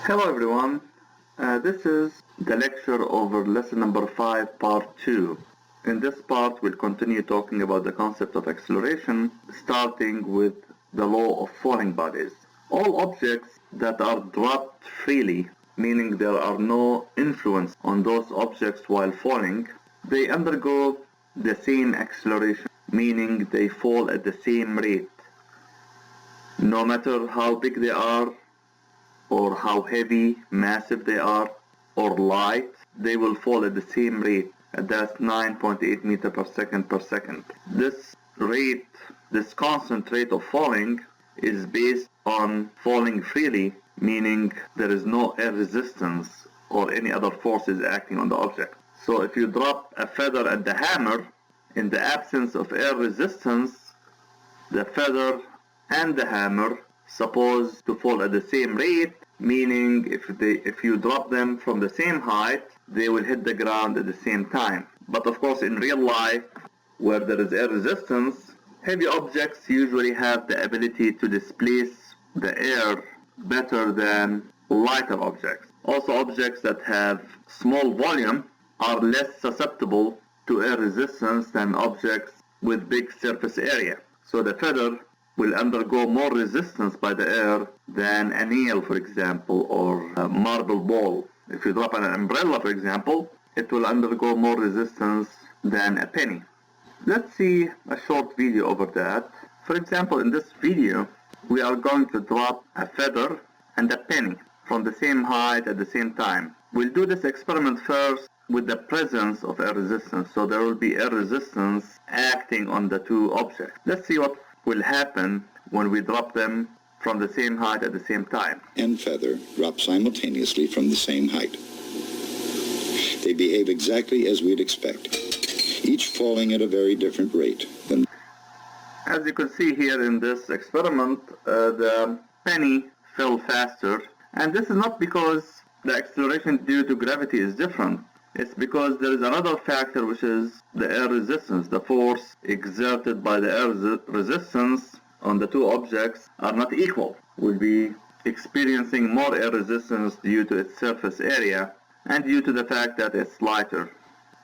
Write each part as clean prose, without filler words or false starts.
Hello everyone, this is the lecture over lesson number 5 part 2. In this part we'll continue talking about the concept of acceleration, starting with the law of falling bodies. All objects that are dropped freely, meaning there are no influence on those objects while falling, they undergo the same acceleration, meaning they fall at the same rate. No matter how big they are, or how heavy, massive they are, or light, they will fall at the same rate. That's 9.8 meters per second. This rate, this constant rate of falling is based on falling freely, meaning there is no air resistance or any other forces acting on the object. So if you drop a feather at the hammer, in the absence of air resistance, the feather and the hammer supposed to fall at the same rate, meaning if you drop them from the same height, they will hit the ground at the same time. But of course in real life, where there is air resistance, heavy objects usually have the ability to displace the air better than lighter objects. Also, objects that have small volume are less susceptible to air resistance than objects with big surface area. So the feather will undergo more resistance by the air than a nail, for example, or a marble ball. If you drop an umbrella, for example, it will undergo more resistance than a penny. Let's see a short video over that. For example, in this video, we are going to drop a feather and a penny from the same height at the same time. We'll do this experiment first with the presence of air resistance. So there will be air resistance acting on the two objects. Let's see what will happen when we drop them from the same height at the same time. And feather drop simultaneously from the same height. They behave exactly as we'd expect, each falling at a very different rate. As you can see here in this experiment, the penny fell faster, and this is not because the acceleration due to gravity is different. It's because there is another factor, which is the air resistance. The force exerted by the air resistance on the two objects are not equal. We'll be experiencing more air resistance due to its surface area and due to the fact that it's lighter.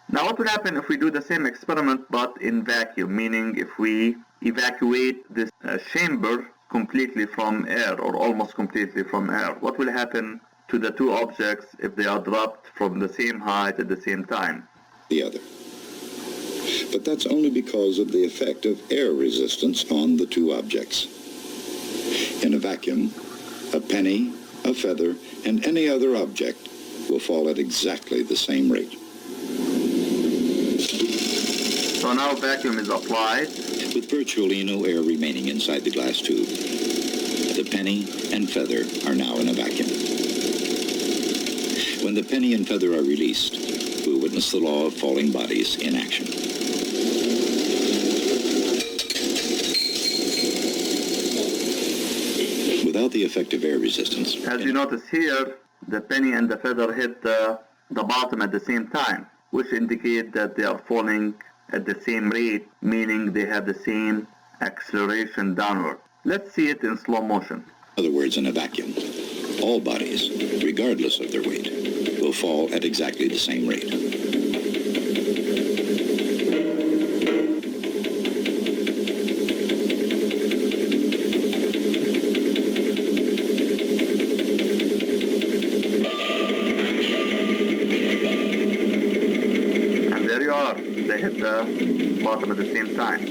Now what will happen if we do the same experiment but in vacuum, meaning if we evacuate this chamber completely from air or almost completely from air? What will happen to the two objects if they are dropped from the same height at the same time? The other. But that's only because of the effect of air resistance on the two objects. In a vacuum, a penny, a feather, and any other object will fall at exactly the same rate. So now vacuum is applied, with virtually no air remaining inside the glass tube. The penny and feather are now in a vacuum. When the penny and feather are released, we'll witness the law of falling bodies in action. Without the effect of air resistance... As you notice here, the penny and the feather hit the bottom at the same time, which indicate that they are falling at the same rate, meaning they have the same acceleration downward. Let's see it in slow motion. In other words, in a vacuum, all bodies, regardless of their weight, will fall at exactly the same rate. And there you are, they hit the bottom at the same time.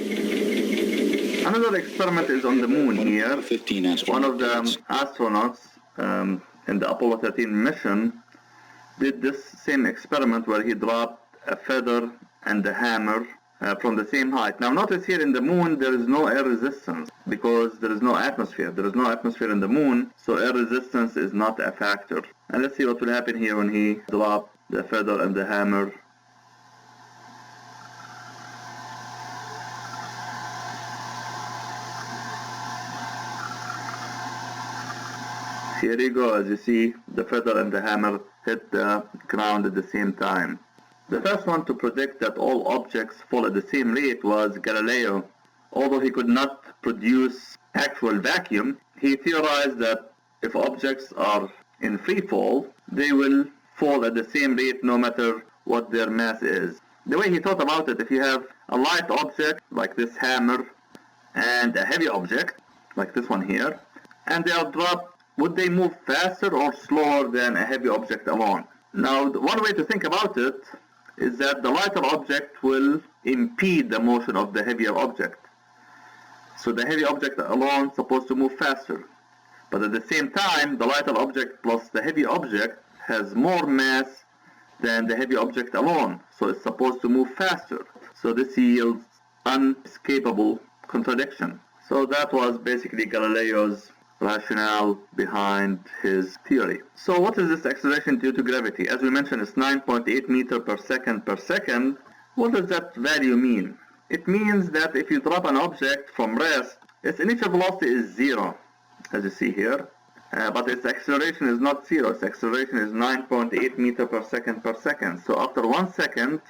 Another experiment is on the moon here. 15 astronauts. One of the astronauts in the Apollo 13 mission did this same experiment where he dropped a feather and a hammer from the same height. Now notice here in the moon there is no air resistance because there is no atmosphere. There is no atmosphere in the moon, so air resistance is not a factor. And let's see what will happen here when he dropped the feather and the hammer. Here you go, as you see, the feather and the hammer hit the ground at the same time. The first one to predict that all objects fall at the same rate was Galileo. Although he could not produce actual vacuum, he theorized that if objects are in free fall, they will fall at the same rate no matter what their mass is. The way he thought about it, if you have a light object like this hammer and a heavy object like this one here, and they are dropped, would they move faster or slower than a heavy object alone? Now, one way to think about it is that the lighter object will impede the motion of the heavier object. So the heavy object alone is supposed to move faster. But at the same time, the lighter object plus the heavy object has more mass than the heavy object alone. So it's supposed to move faster. So this yields unescapable contradiction. So that was basically Galileo's rationale behind his theory. So what is this acceleration due to gravity? As we mentioned, it's 9.8 meters per second. What does that value mean? It means that if you drop an object from rest, its initial velocity is 0, as you see here. But its acceleration is not 0. Its acceleration is 9.8 meters per second. So after 1 second,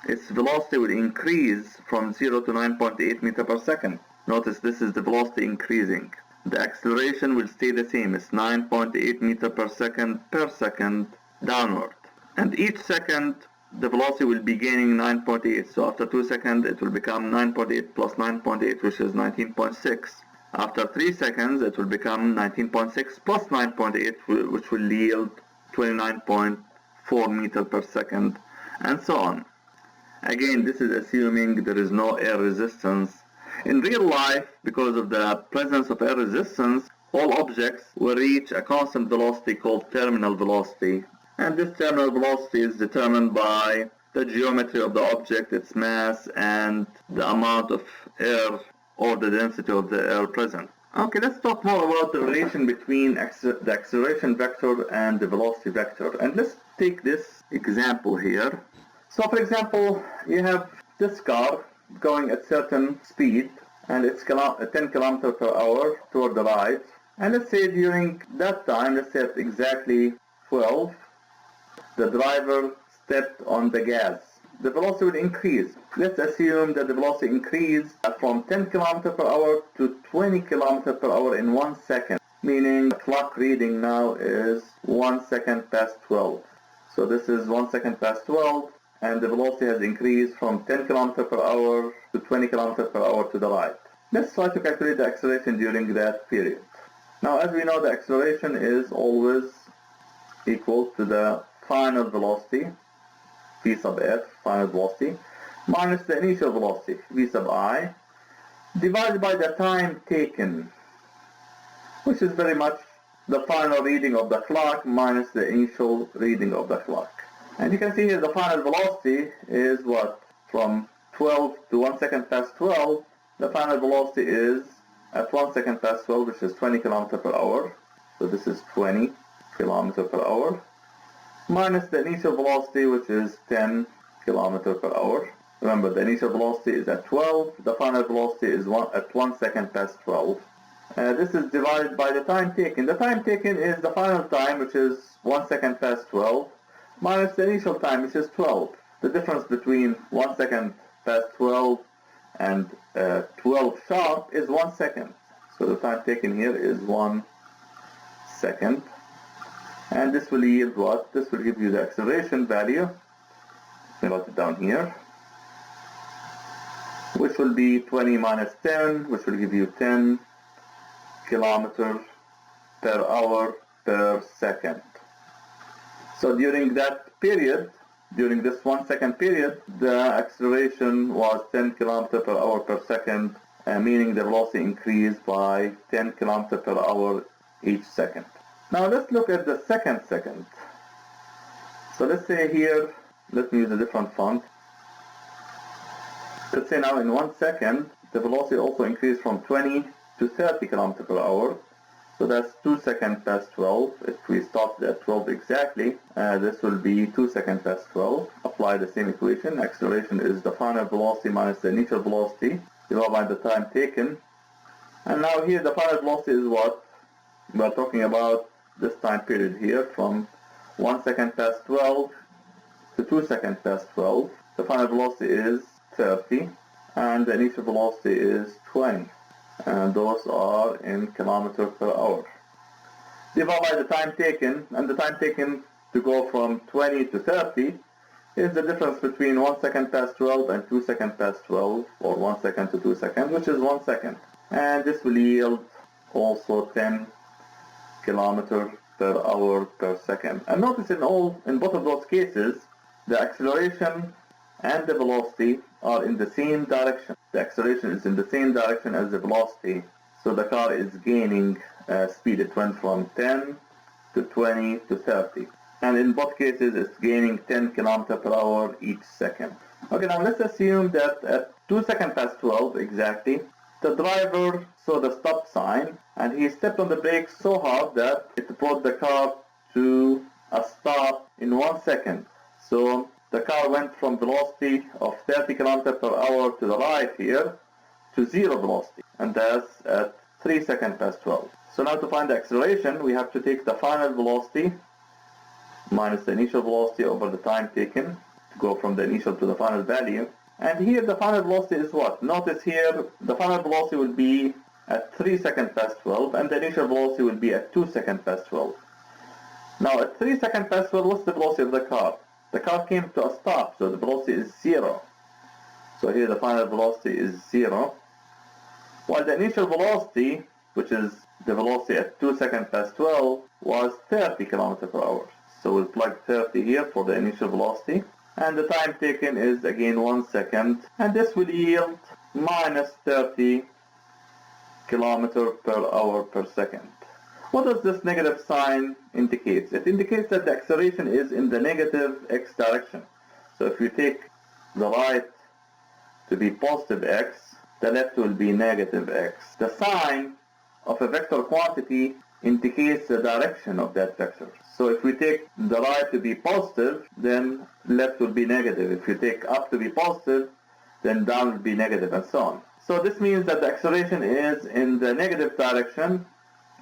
its velocity will increase from 0 to 9.8 meters per second. Notice this is the velocity increasing. The acceleration will stay the same. It's 9.8 meters per second downward. And each second, the velocity will be gaining 9.8. So after 2 seconds, it will become 9.8 plus 9.8, which is 19.6. After 3 seconds, it will become 19.6 plus 9.8, which will yield 29.4 meters per second, and so on. Again, this is assuming there is no air resistance. In real life, because of the presence of air resistance, all objects will reach a constant velocity called terminal velocity. And this terminal velocity is determined by the geometry of the object, its mass, and the amount of air or the density of the air present. Okay, let's talk more about the relation between the acceleration vector and the velocity vector. And let's take this example here. So for example, you have this car going at certain speed, and it's 10 kilometers per hour toward the right. And let's say during that time, let's say at exactly 12, the driver stepped on the gas. The velocity will increase. Let's assume that the velocity increased from 10 kilometers per hour to 20 kilometers per hour in 1 second, meaning the clock reading now is 1 second past 12. So this is 1 second past 12, and the velocity has increased from 10 kilometers per hour to 20 kilometers per hour to the right. Let's try to calculate the acceleration during that period. Now, as we know, the acceleration is always equal to the final velocity, v sub f, final velocity, minus the initial velocity, v sub I, divided by the time taken, which is very much the final reading of the clock minus the initial reading of the clock. And you can see here the final velocity is what? From 12 to 1 second past 12, the final velocity is at 1 second past 12, which is 20 kilometers per hour. So this is 20 kilometers per hour, minus the initial velocity, which is 10 kilometers per hour. Remember, the initial velocity is at 12, the final velocity is at 1 second past 12. This is divided by the time taken. The time taken is the final time, which is 1 second past 12, minus the initial time, which is 12. The difference between 1 second past 12 and 12 sharp is 1 second. So the time taken here is 1 second. And this will yield what? This will give you the acceleration value. Let me write it down here. Which will be 20 minus 10, which will give you 10 kilometers per hour per second. So during that period, during this 1 second period, the acceleration was 10 kilometers per hour per second, meaning the velocity increased by 10 kilometers per hour each second. Now let's look at the second. So let's say here, let me use a different font. Let's say now in 1 second, the velocity also increased from 20 to 30 kilometers per hour. So that's 2 seconds past 12. If we stopped at 12 exactly, this will be 2 seconds past 12. Apply the same equation. Acceleration is the final velocity minus the initial velocity divided by the time taken. And now here the final velocity is what? We're talking about this time period here from 1 second past 12 to 2 seconds past 12. The final velocity is 30 and the initial velocity is 20. And those are in kilometers per hour. divided by the time taken, and the time taken to go from 20 to 30 is the difference between 1 second past 12 and 2 seconds past 12, or 1 second to 2 seconds, which is 1 second. And this will yield also 10 kilometers per hour per second. And notice in both of those cases, the acceleration and the velocity are in the same direction. The acceleration is in the same direction as the velocity, so the car is gaining speed. It went from 10 to 20 to 30. And in both cases, it's gaining 10 kilometers per hour each second. Okay, now let's assume that at 2 seconds past 12 exactly, the driver saw the stop sign and he stepped on the brake so hard that it brought the car to a stop in 1 second. So the car went from velocity of 30 kilometers per hour to the right here to zero velocity, and that's at 3 seconds past 12. So now to find the acceleration, we have to take the final velocity minus the initial velocity over the time taken to go from the initial to the final value. And here the final velocity is what? Notice here the final velocity will be at 3 seconds past 12 and the initial velocity will be at 2 seconds past 12. Now at 3 seconds past 12, what's the velocity of the car? The car came to a stop, so the velocity is 0. So here the final velocity is 0. While the initial velocity, which is the velocity at 2 seconds past 12, was 30 kilometers per hour. So we'll plug 30 here for the initial velocity. And the time taken is again 1 second. And this will yield minus 30 kilometers per hour per second. What does this negative sign indicate? It indicates that the acceleration is in the negative x direction. So if you take the right to be positive x, the left will be negative x. The sign of a vector quantity indicates the direction of that vector. So if we take the right to be positive, then left will be negative. If you take up to be positive, then down will be negative, and so on. So this means that the acceleration is in the negative direction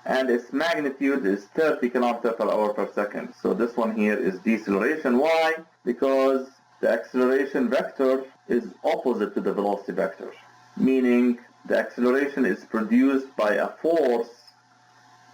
and its magnitude is 30 kilometers per hour per second. So this one here is deceleration. Why? Because the acceleration vector is opposite to the velocity vector, meaning the acceleration is produced by a force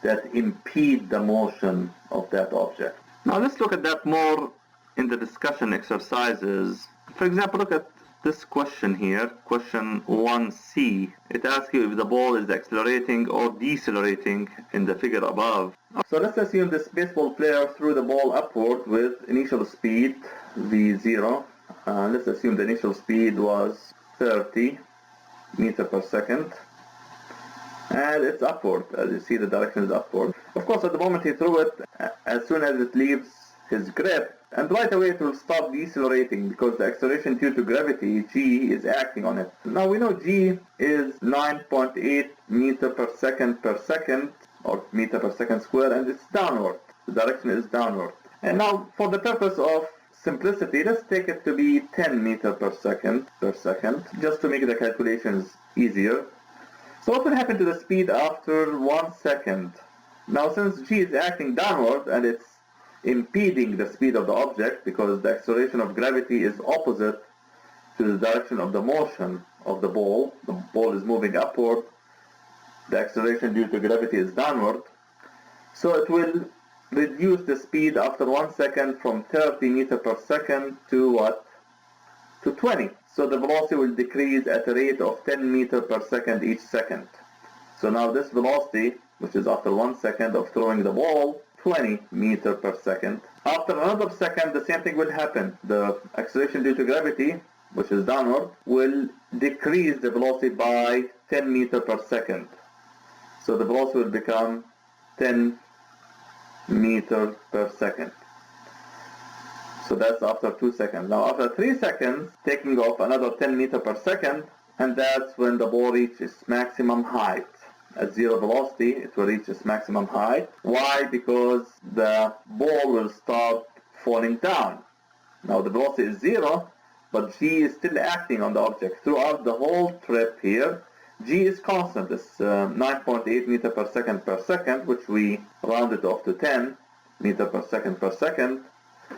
that impedes the motion of that object. Now let's look at that more in the discussion exercises. For example, look at this question here, question 1C. It asks you if the ball is accelerating or decelerating in the figure above. So let's assume this baseball player threw the ball upward with initial speed v0. Let's assume the initial speed was 30 meters per second. And it's upward. As you see, the direction is upward. Of course, at the moment he threw it, as soon as it leaves his grip, and right away it will stop decelerating because the acceleration due to gravity, g, is acting on it. Now we know g is 9.8 meters per second, or meter per second square, and it's downward. The direction is downward. And now, for the purpose of simplicity, let's take it to be 10 meters per second, just to make the calculations easier. So what will happen to the speed after 1 second? Now since g is acting downward and it's impeding the speed of the object because the acceleration of gravity is opposite to the direction of the motion of the ball is moving upward, the acceleration due to gravity is downward, so it will reduce the speed after 1 second from 30 meters per second to what? To 20. So the velocity will decrease at a rate of 10 meters per second each second. So now this velocity, which is after 1 second of throwing the ball, 20 meters per second. After another second, the same thing will happen. The acceleration due to gravity, which is downward, will decrease the velocity by 10 meters per second. So the velocity will become 10 meters per second. So that's after 2 seconds. Now after 3 seconds, taking off another 10 meters per second, and that's when the ball reaches maximum height. At zero velocity, it will reach its maximum height. Why? Because the ball will start falling down. Now the velocity is 0, but g is still acting on the object. Throughout the whole trip here, g is constant. It's 9.8 meters per second, which we rounded off to 10 meters per second,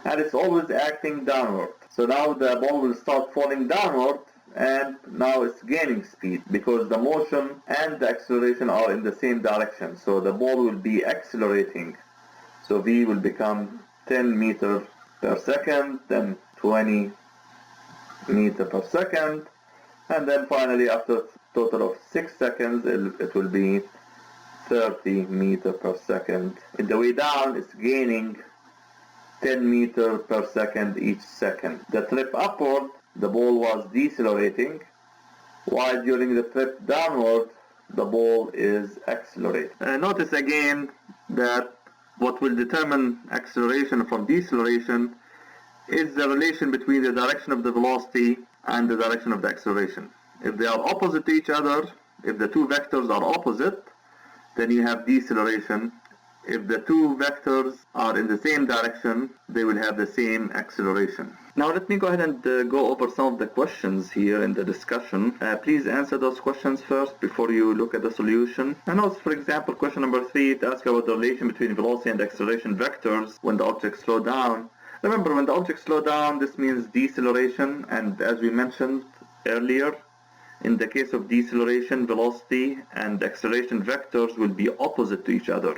and it's always acting downward. So now the ball will start falling downward and now it's gaining speed because the motion and the acceleration are in the same direction. So the ball will be accelerating. So v will become 10 meters per second, then 20 meters per second, and then finally after a total of 6 seconds it will be 30 meters per second. In the way down it's gaining 10 meters per second each second. The trip upward, the ball was decelerating, while during the trip downward the ball is accelerating. Notice again that what will determine acceleration from deceleration is the relation between the direction of the velocity and the direction of the acceleration. If they are opposite to each other, if the two vectors are opposite, then you have deceleration. If the two vectors are in the same direction, they will have the same acceleration. Now let me go ahead and go over some of the questions here in the discussion. Please answer those questions first before you look at the solution. And also, for example, question number 3, it asks about the relation between velocity and acceleration vectors when the objects slow down. Remember, when the objects slow down, this means deceleration, and as we mentioned earlier, in the case of deceleration, velocity and acceleration vectors will be opposite to each other.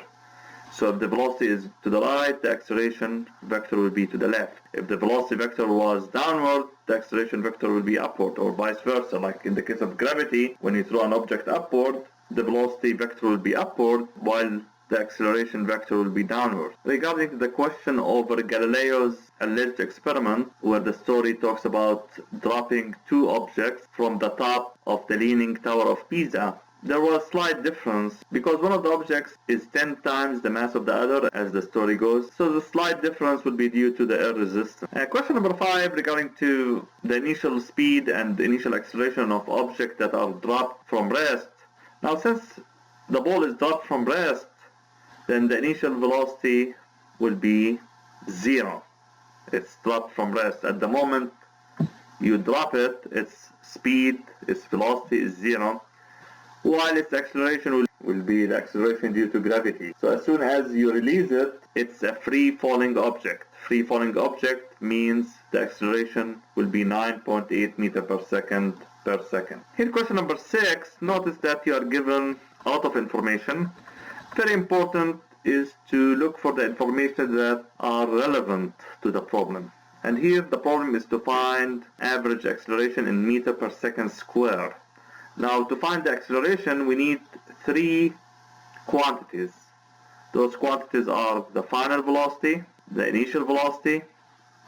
So if the velocity is to the right, the acceleration vector will be to the left. If the velocity vector was downward, the acceleration vector will be upward, or vice versa. Like in the case of gravity, when you throw an object upward, the velocity vector will be upward, while the acceleration vector will be downward. Regarding the question over Galileo's alleged experiment, where the story talks about dropping two objects from the top of the Leaning Tower of Pisa, there was a slight difference because one of the objects is 10 times the mass of the other, as the story goes. So the slight difference would be due to the air resistance. Question number 5 regarding to the initial speed and the initial acceleration of objects that are dropped from rest. Now since the ball is dropped from rest, then the initial velocity will be 0. It's dropped from rest. At the moment you drop it, its speed, its velocity is 0. While its acceleration will be the acceleration due to gravity. So as soon as you release it, it's a free-falling object. Free-falling object means the acceleration will be 9.8 meters per second per second. Here, question number 6, notice that you are given a lot of information. Very important is to look for the information that are relevant to the problem. And here the problem is to find average acceleration in meter per second square. Now to find the acceleration, we need 3 quantities. Those quantities are the final velocity, the initial velocity,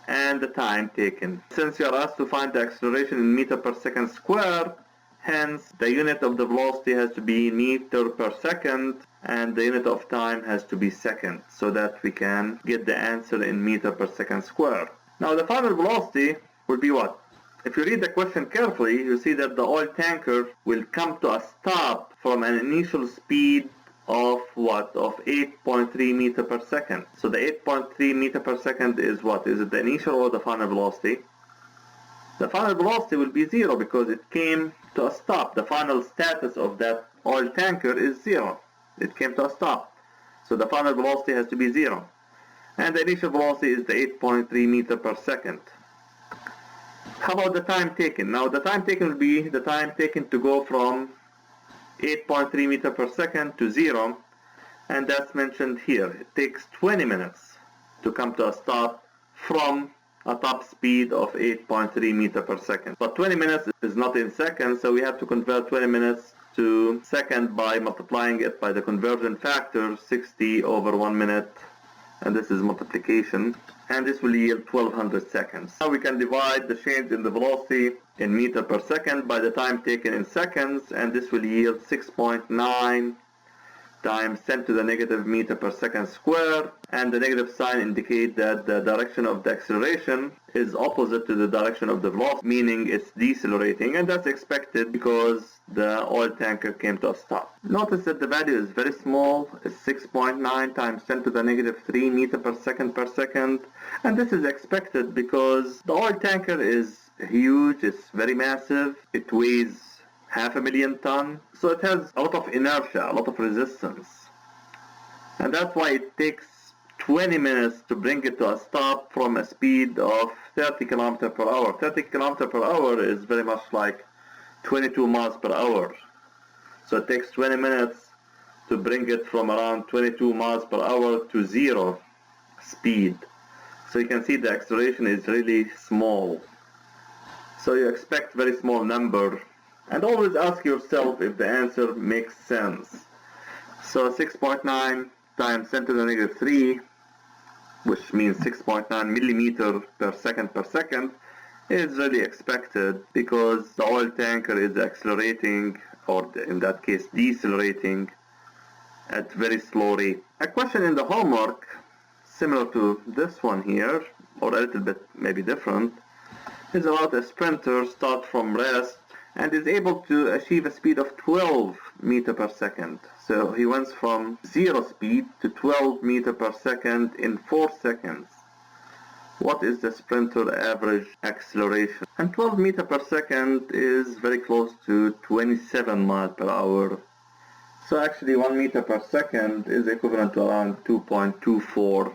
and the time taken. Since you are asked to find the acceleration in meter per second square, hence the unit of the velocity has to be meter per second, and the unit of time has to be second, so that we can get the answer in meter per second square. Now the final velocity will be what? If you read the question carefully, you see that the oil tanker will come to a stop from an initial speed of what? Of 8.3 meter per second. So the 8.3 meter per second is what? Is it the initial or the final velocity? The final velocity will be 0 because it came to a stop. The final status of that oil tanker is 0. It came to a stop. So the final velocity has to be 0. And the initial velocity is the 8.3 meter per second. How about the time taken? Now the time taken will be the time taken to go from 8.3 meter per second to 0, and that's mentioned here. It takes 20 minutes to come to a stop from a top speed of 8.3 meter per second. But 20 minutes is not in seconds, so we have to convert 20 minutes to second by multiplying it by the conversion factor, 60 over 1 minute, and this is multiplication, and this will yield 1200 seconds. Now we can divide the change in the velocity in meter per second by the time taken in seconds, and this will yield 6.9 times 10 to the negative meter per second square, and the negative sign indicates that the direction of the acceleration is opposite to the direction of the velocity, meaning it's decelerating, and that's expected because the oil tanker came to a stop. Notice that the value is very small. It's 6.9 times 10 to the negative 3 meter per second, and this is expected because the oil tanker is huge, it's very massive, it weighs 500,000 tons, so it has a lot of inertia, a lot of resistance, and that's why it takes 20 minutes to bring it to a stop from a speed of 30 km per hour. 30 km per hour is very much like 22 miles per hour. So it takes 20 minutes to bring it from around 22 miles per hour to zero speed. So you can see the acceleration is really small. So you expect very small number, and always ask yourself if the answer makes sense. So 6.9 times 10 to the negative 3, which means 6.9 millimeter per second, is really expected because the oil tanker is accelerating, or in that case decelerating, at very slow rate. A question in the homework, similar to this one here, or a little bit maybe different, is about a sprinter start from rest and is able to achieve a speed of 12 meter per second. So he went from 0 speed to 12 meter per second in 4 seconds. What is the sprinter average acceleration? And 12 meter per second is very close to 27 miles per hour. So actually 1 meter per second is equivalent to around 2.24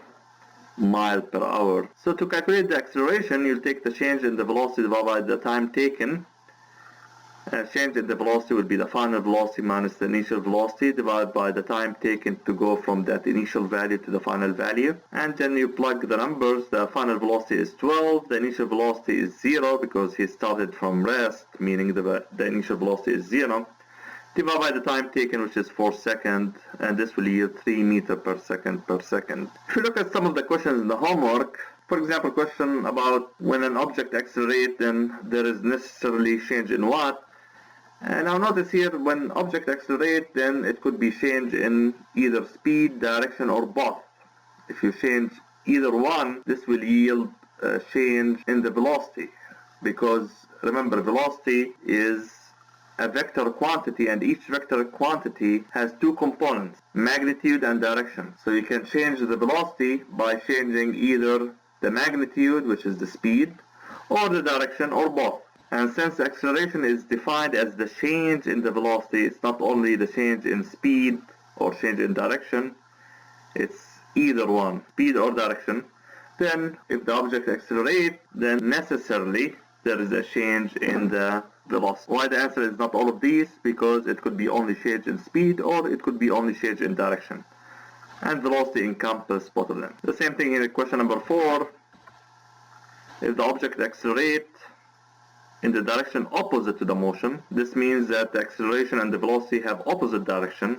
miles per hour. So to calculate the acceleration, you'll take the change in the velocity divided by the time taken. Change in the velocity will be the final velocity minus the initial velocity divided by the time taken to go from that initial value to the final value. And then you plug the numbers. The final velocity is 12, the initial velocity is 0 because he started from rest, meaning the initial velocity is 0, divided by the time taken, which is 4 seconds, and this will yield 3 meter per second per second. If you look at some of the questions in the homework, for example, question about when an object accelerates, then there is necessarily change in what. And now notice here, when object accelerates, then it could be change in either speed, direction, or both. If you change either one, this will yield a change in the velocity, because remember, velocity is a vector quantity, and each vector quantity has two components, magnitude and direction. So you can change the velocity by changing either the magnitude, which is the speed, or the direction, or both. And since acceleration is defined as the change in the velocity, it's not only the change in speed or change in direction, it's either one, speed or direction. Then if the object accelerates, then necessarily there is a change in the velocity. Why the answer is not all of these? Because it could be only change in speed, or it could be only change in direction. And velocity encompasses both of them. The same thing in question number 4. If the object accelerates in the direction opposite to the motion, this means that the acceleration and the velocity have opposite direction,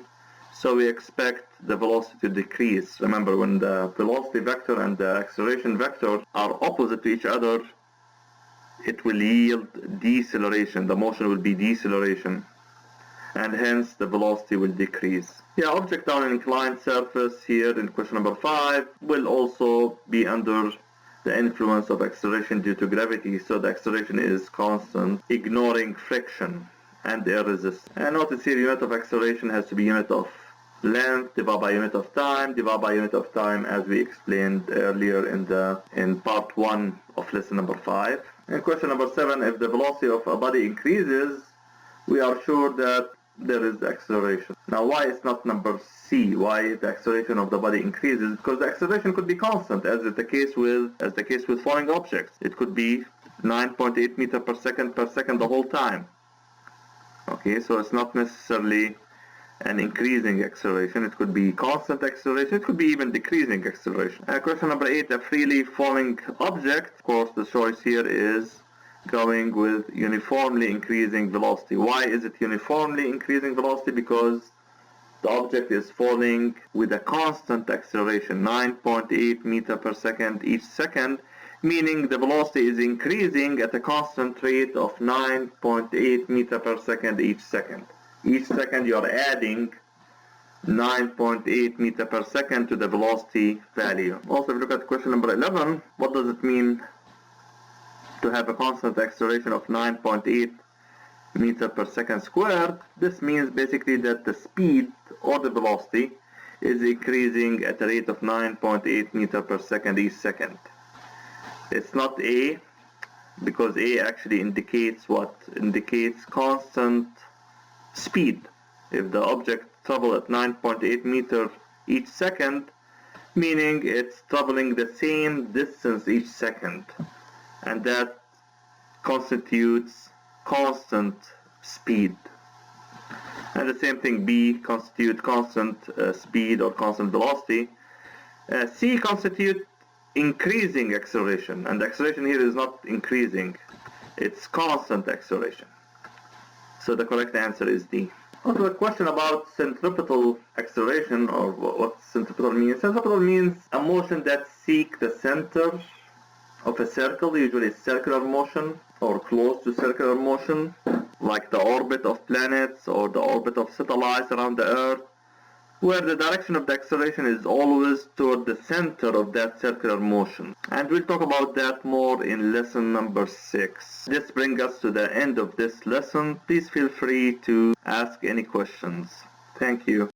so we expect the velocity to decrease. Remember, when the velocity vector and the acceleration vector are opposite to each other, it will yield deceleration. The motion will be deceleration, and hence the velocity will decrease. Yeah, object on an inclined surface here in question number 5 will also be under the influence of acceleration due to gravity, so the acceleration is constant, ignoring friction and air resistance. And notice here, unit of acceleration has to be unit of length divided by unit of time divided by unit of time, as we explained earlier in part 1 of lesson number 5. In question number 7, if the velocity of a body increases, we are sure that there is acceleration. Now, why is not number C? Why the acceleration of the body increases? Because the acceleration could be constant, as is the case with falling objects. It could be 9.8 meter per second the whole time. Okay, so it's not necessarily an increasing acceleration. It could be constant acceleration. It could be even decreasing acceleration. Question number 8, a freely falling object. Of course, the choice here is going with uniformly increasing velocity. Why is it uniformly increasing velocity? Because the object is falling with a constant acceleration, 9.8 meter per second each second, meaning the velocity is increasing at a constant rate of 9.8 meter per second each second. Each second you are adding 9.8 meter per second to the velocity value. Also, if you look at question number 11, what does it mean to have a constant acceleration of 9.8 meter per second squared? This means basically that the speed or the velocity is increasing at a rate of 9.8 meter per second each second. It's not A, because A actually indicates what? Indicates constant speed. If the object travels at 9.8 meter each second, meaning it's traveling the same distance each second, and that constitutes constant speed. And the same thing, B constitute constant speed or constant velocity. C constitute increasing acceleration, and the acceleration here is not increasing, it's constant acceleration. So the correct answer is D. Also, a question about centripetal acceleration, or what centripetal means. Centripetal means a motion that seeks the center of a circle, usually circular motion or close to circular motion, like the orbit of planets or the orbit of satellites around the Earth, where the direction of the acceleration is always toward the center of that circular motion. And we'll talk about that more in lesson number 6. This brings us to the end of this lesson. Please feel free to ask any questions. Thank you.